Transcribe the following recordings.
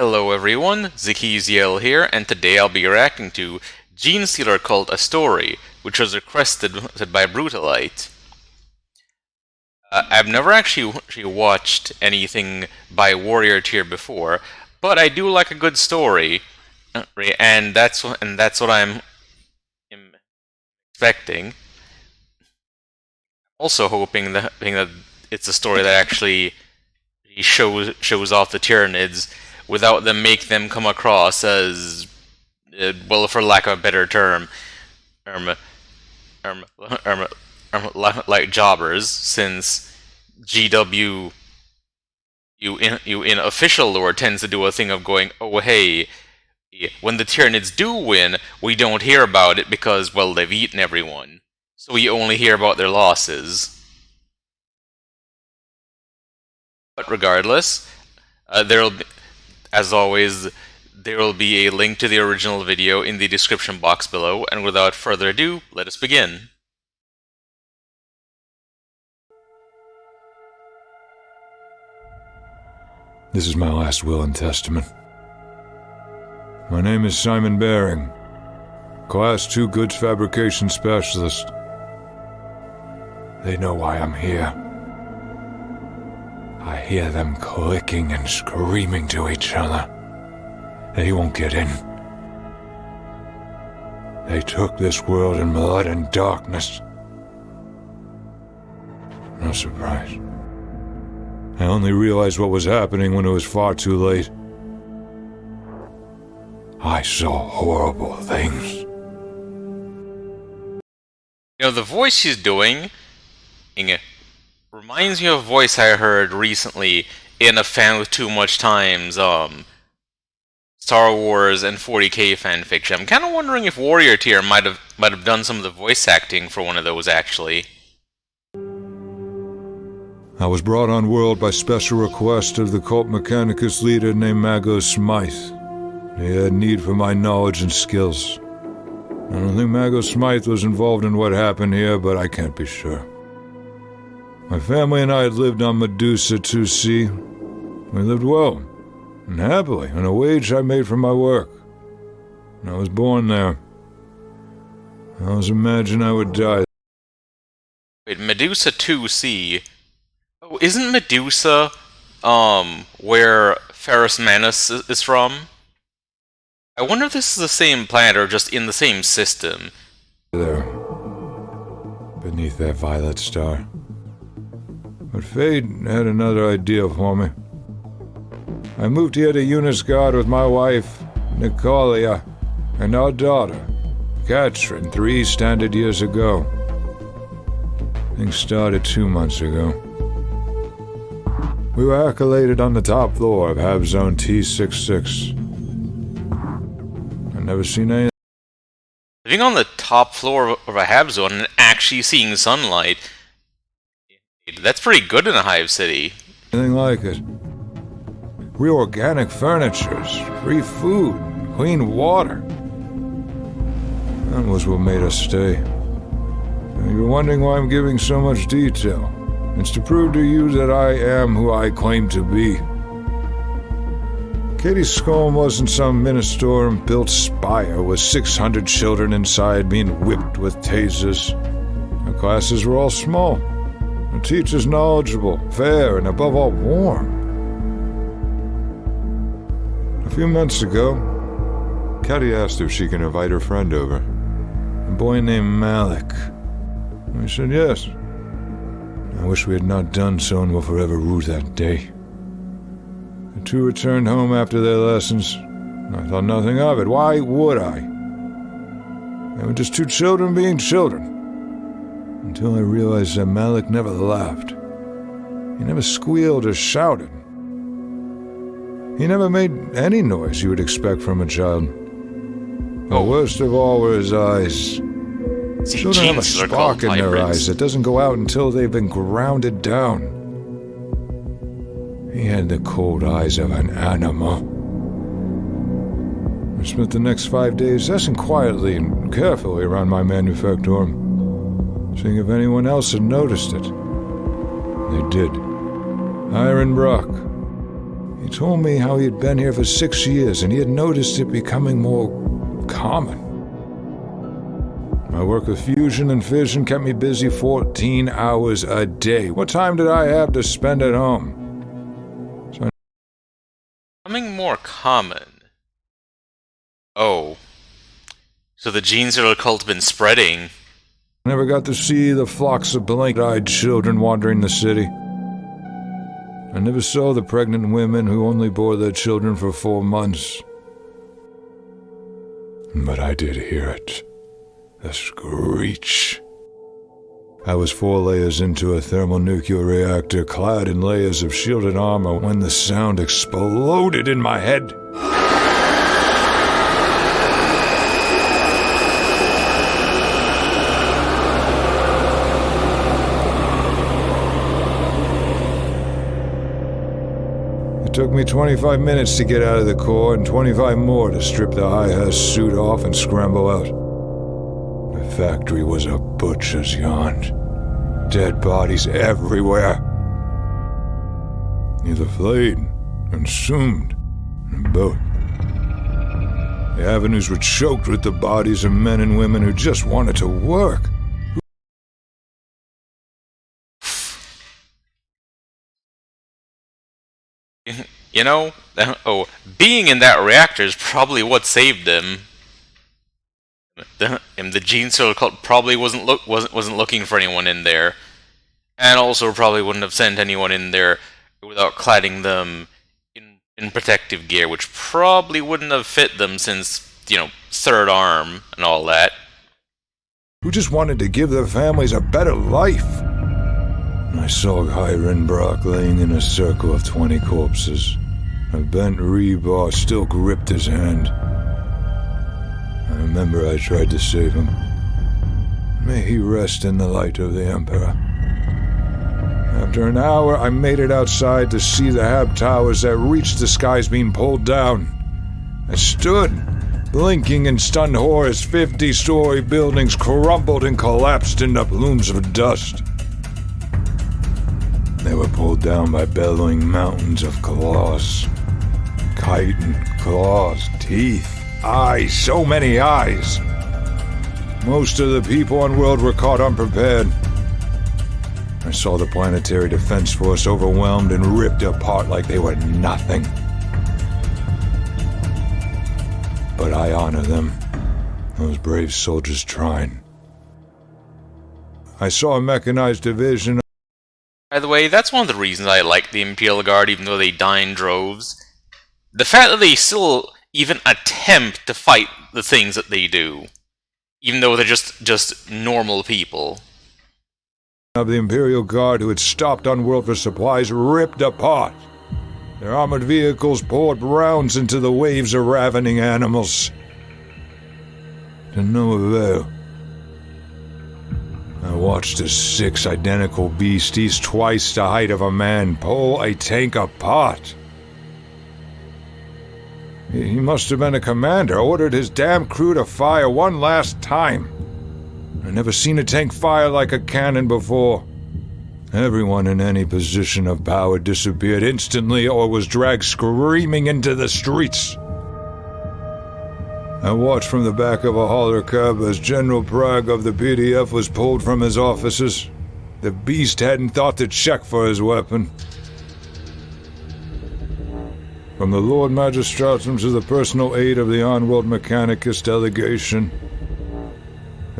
Hello everyone, Zekiziel here, and today I'll be reacting to GENESTEALER Cult: A Story, which was requested by Brutalite. I've never actually watched anything by Warrior Tier before, but I do like a good story, and that's what I'm expecting. Also hoping that it's a story that actually shows off the Tyranids without make them come across as, well, for lack of a better term, like jobbers, since GW in official lore tends to do a thing of going, oh hey, when the Tyranids do win, we don't hear about it because, well, they've eaten everyone, so we only hear about their losses. But regardless, as always, there will be a link to the original video in the description box below, and without further ado, let us begin. This is my last will and testament. My name is Simon Baring, Class 2 Goods Fabrication Specialist. They know why I'm here. I hear them clicking and screaming to each other. They won't get in. They took this world in blood and darkness. No surprise. I only realized what was happening when it was far too late. I saw horrible things. You know, the voice she's doing reminds me of a voice I heard recently in a Fan with Too Much Time's Star Wars and 40k fanfiction. I'm kind of wondering if Warrior Tier might have done some of the voice acting for one of those, actually. I was brought on world by special request of the cult mechanicus leader named Magos Smythe. He had need for my knowledge and skills. I don't think Magos Smythe was involved in what happened here, but I can't be sure. My family and I had lived on Medusa 2C. We lived well and happily on a wage I made from my work. I was born there. I always imagined I would die. Wait, Medusa 2C? Oh, isn't Medusa, where Ferrus Manus is from? I wonder if this is the same planet or just in the same system. There, beneath that violet star. But fate had another idea for me. I moved here to Unisgard with my wife, Nicolia, and our daughter, Katrin, 3 standard years ago. Things started 2 months ago. We were accoladed on the top floor of Hab Zone T66. I've never seen anything. Living on the top floor of a Hab Zone and actually seeing sunlight, that's pretty good in a hive city. Anything like it. Real organic furnitures, free food, clean water. That was what made us stay. And you're wondering why I'm giving so much detail. It's to prove to you that I am who I claim to be. Katie's Scolm wasn't some Ministorum-built spire with 600 children inside being whipped with tasers. Our classes were all small. Our teachers knowledgeable, fair, and above all warm. A few months ago, Katie asked if she can invite her friend over. A boy named Malik. I said yes. I wish we had not done so and will forever rue that day. The two returned home after their lessons. I thought nothing of it. Why would I? They were just 2 children being children. Until I realized that Malik never laughed. He never squealed or shouted. He never made any noise you would expect from a child. The worst of all were his eyes. Children have a spark in their eyes that doesn't go out until they've been grounded down. He had the cold eyes of an animal. I spent the next 5 days essing quietly and carefully around my manufactorum, seeing if anyone else had noticed it. They did. Iron Brock. He told me how he had been here for 6 years and he had noticed it becoming more common. My work of fusion and fission kept me busy 14 hours a day. What time did I have to spend at home? Becoming more common. Oh. So the GENESTEALER cult been spreading. I never got to see the flocks of blank-eyed children wandering the city. I never saw the pregnant women who only bore their children for 4 months. But I did hear it. The screech. I was 4 layers into a thermonuclear reactor, clad in layers of shielded armor, when the sound exploded in my head. It took me 25 minutes to get out of the core and 25 more to strip the high-hat suit off and scramble out. The factory was a butcher's yarn. Dead bodies everywhere. Either flayed, consumed, and both. The avenues were choked with the bodies of men and women who just wanted to work. You know, being in that reactor is probably what saved them. The GENESTEALER cult probably wasn't looking for anyone in there, and also probably wouldn't have sent anyone in there without cladding them in protective gear, which probably wouldn't have fit them since, you know, third arm and all that. Who just wanted to give their families a better life. I saw Hiram Brock laying in a circle of 20 corpses. A bent rebar still gripped his hand. I remember I tried to save him. May he rest in the light of the Emperor. After an hour, I made it outside to see the hab towers that reached the skies being pulled down. I stood, blinking in stunned horror as 50-story buildings crumbled and collapsed into plumes of dust. They were pulled down by bellowing mountains of claws. Chitin claws, teeth, eyes, so many eyes. Most of the people on world were caught unprepared. I saw the Planetary Defense Force overwhelmed and ripped apart like they were nothing. But I honor them, those brave soldiers trying. I saw a mechanized division. By the way, that's one of the reasons I like the Imperial Guard, even though they die in droves. The fact that they still even attempt to fight the things that they do, even though they're just normal people. Of the Imperial Guard who had stopped on world for supplies ripped apart. Their armored vehicles poured rounds into the waves of ravening animals. To no avail. I watched as 6 identical beasties, twice the height of a man, pull a tank apart. He must have been a commander, ordered his damn crew to fire one last time. I've never seen a tank fire like a cannon before. Everyone in any position of power disappeared instantly or was dragged screaming into the streets. I watched from the back of a hauler cab as General Prague of the PDF was pulled from his offices. The beast hadn't thought to check for his weapon. From the Lord Magistratum to the personal aide of the on-world Mechanicus delegation,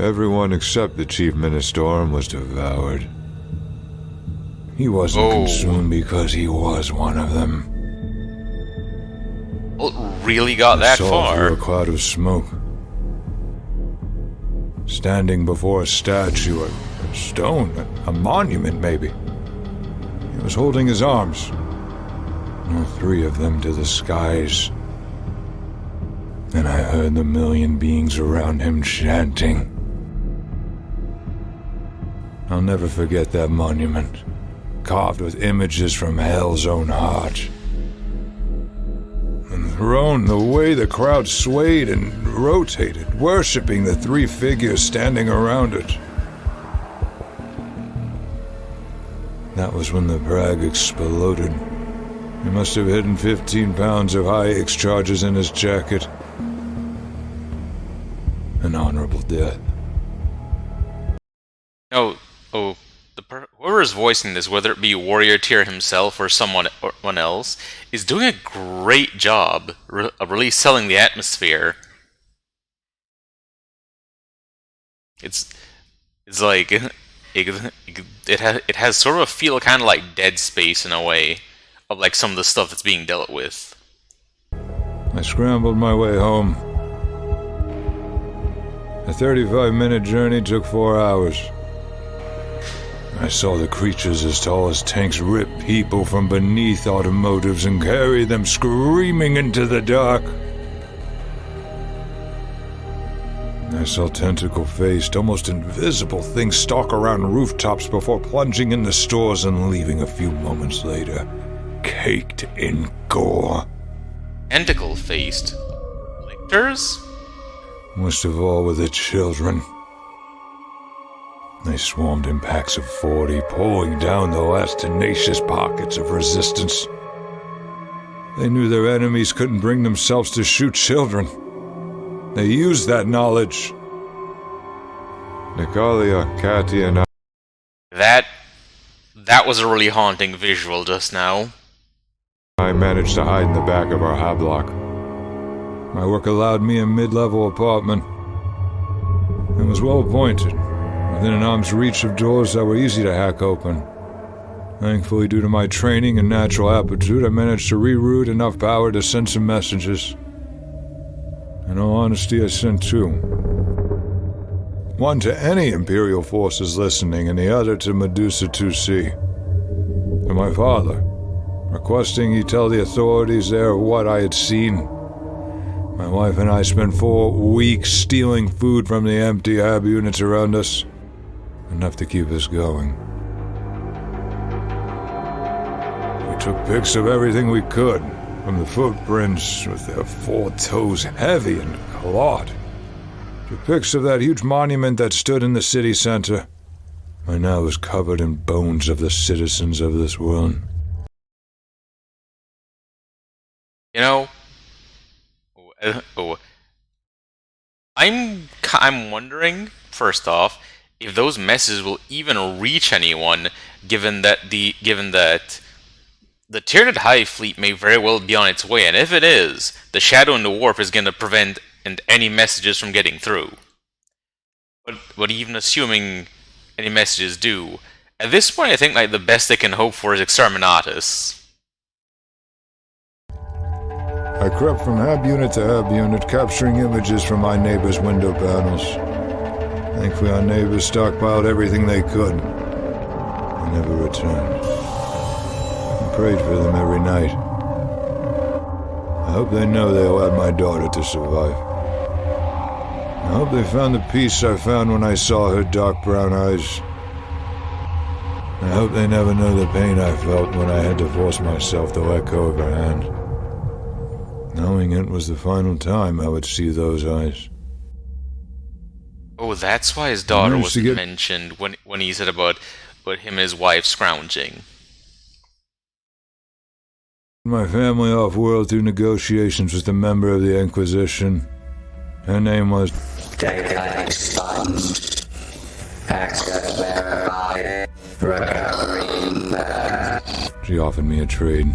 everyone except the Chief Ministorum was devoured. He wasn't consumed because he was one of them. Well, it really got that far. Through a cloud of smoke. Standing before a statue, a stone, a monument maybe. He was holding his arms. All 3 of them to the skies. And I heard the million beings around him chanting. I'll never forget that monument, carved with images from hell's own heart. Enthroned, the way the crowd swayed and rotated, worshipping the 3 figures standing around it. That was when the Prague exploded. He must have hidden 15 pounds of high-X charges in his jacket. An honorable death. No, whoever is voicing this, whether it be Warrior Tier himself or someone else, is doing a great job of really selling the atmosphere. It's like it has sort of a feel kind of like Dead Space in a way, of like some of the stuff that's being dealt with. I scrambled my way home. A 35-minute journey took 4 hours. I saw the creatures as tall as tanks rip people from beneath automotives and carry them screaming into the dark. I saw tentacle-faced, almost invisible things stalk around rooftops before plunging into stores and leaving a few moments later, caked in gore. Tentacle-faced? Lictors? Most of all were the children. They swarmed in packs of 40, pulling down the last tenacious pockets of resistance. They knew their enemies couldn't bring themselves to shoot children. They used that knowledge. Natalia, Katya, and I... That was a really haunting visual just now. I managed to hide in the back of our high block. My work allowed me a mid-level apartment. It was well appointed, within an arm's reach of doors that were easy to hack open. Thankfully, due to my training and natural aptitude, I managed to reroute enough power to send some messages. In all honesty, I sent 2. One to any Imperial forces listening, and the other to Medusa 2C. To my father, requesting he tell the authorities there what I had seen. My wife and I spent 4 weeks stealing food from the empty hab units around us. Enough to keep us going. We took pics of everything we could, from the footprints with their 4 toes heavy and clawed, to pics of that huge monument that stood in the city center, and now was covered in bones of the citizens of this world. You know, I'm wondering, first off, if those messages will even reach anyone, given that the Tyranid Hive fleet may very well be on its way, and if it is, the Shadow in the Warp is going to prevent any messages from getting through. But even assuming any messages do, at this point I think like the best they can hope for is Exterminatus. I crept from hab unit to hab unit, capturing images from my neighbors' window panels. Thankfully, our neighbors stockpiled everything they could. They never returned. I prayed for them every night. I hope they know they allowed my daughter to survive. I hope they found the peace I found when I saw her dark brown eyes. I hope they never know the pain I felt when I had to force myself to let go of her hand. Knowing it was the final time I would see those eyes. Oh, that's why his daughter was mentioned when he said about him and his wife scrounging. My family off-world through negotiations with a member of the Inquisition. Her name was... Access verified. She offered me a trade.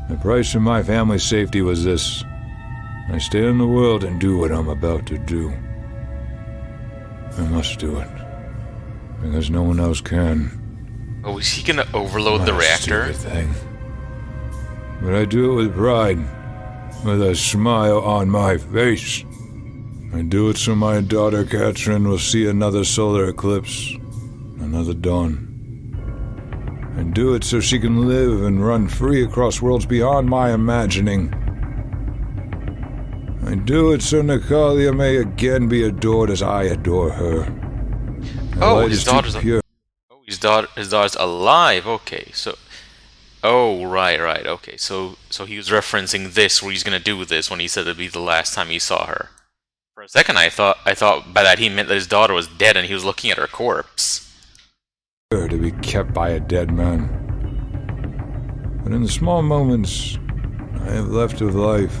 The price for my family's safety was this. I stay in the world and do what I'm about to do. I must do it. Because no one else can. Oh, is he gonna overload the reactor? Thing. But I do it with pride. With a smile on my face. I do it so my daughter Catherine will see another solar eclipse. Another dawn. I do it so she can live and run free across worlds beyond my imagining. I do it so Natalia may again be adored as I adore her. Oh, his daughter's his daughter's alive. Okay, so right, okay. So he was referencing this, where he's gonna do this when he said it'd be the last time he saw her. For a second, I thought by that he meant that his daughter was dead and he was looking at her corpse. To be kept by a dead man. But in the small moments I have left of life,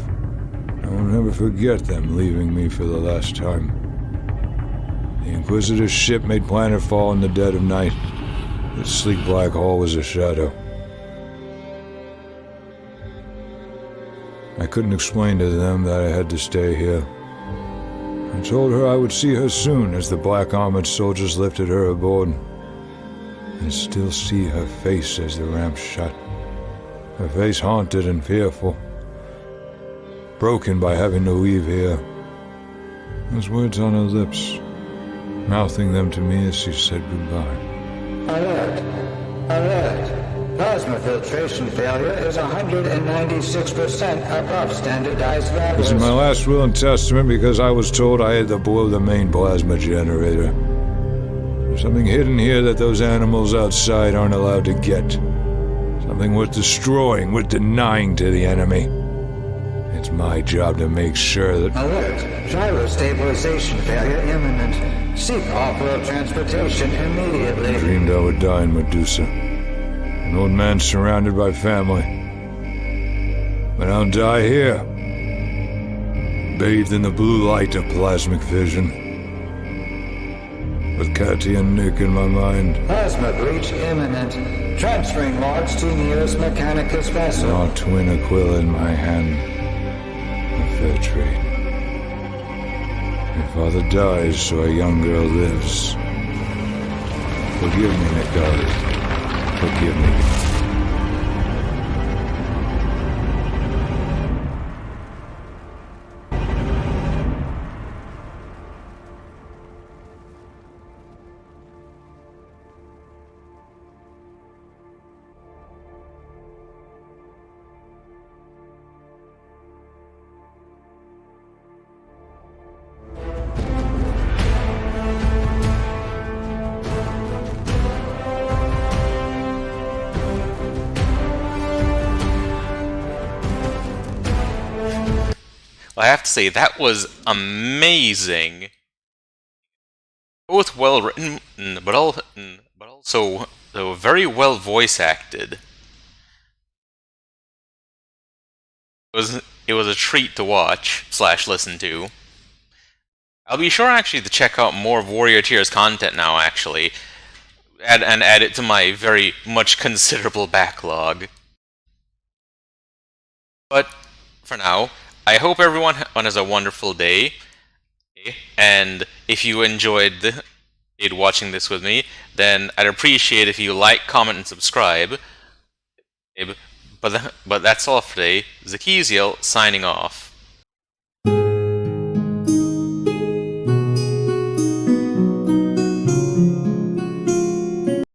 I will never forget them leaving me for the last time. The Inquisitor's ship made planetfall in the dead of night. The sleek black hole was a shadow. I couldn't explain to them that I had to stay here. I told her I would see her soon as the black armored soldiers lifted her aboard. I still see her face as the ramp shut. Her face haunted and fearful, broken by having to leave here. Those words on her lips, mouthing them to me as she said goodbye. Alert! Alert! Plasma filtration failure is 196% above standardized levels. This is my last will and testament because I was told I had to blow the main plasma generator. There's something hidden here that those animals outside aren't allowed to get. Something worth destroying, worth denying to the enemy. It's my job to make sure that... Alert! Gyro stabilization failure imminent. Seek off-world transportation immediately. I dreamed I would die in Medusa. An old man surrounded by family. But I'll die here, bathed in the blue light of plasmic vision, with Katia and Nick in my mind. Plasma breach imminent. Transferring logs to nearest Mechanicus vessel. Our twin Aquila in my hand. A fair trade. Your father dies so a young girl lives. Forgive me, Nick. Forgive me. I have to say, that was amazing. Both well written, but also very well voice acted. It was a treat to watch / listen to. I'll be sure actually to check out more of Warrior Tears content now, actually, and add it to my very much considerable backlog. But for now, I hope everyone has a wonderful day, and if you enjoyed watching this with me, then I'd appreciate if you like, comment, and subscribe. But that's all for today. Zakiziel signing off.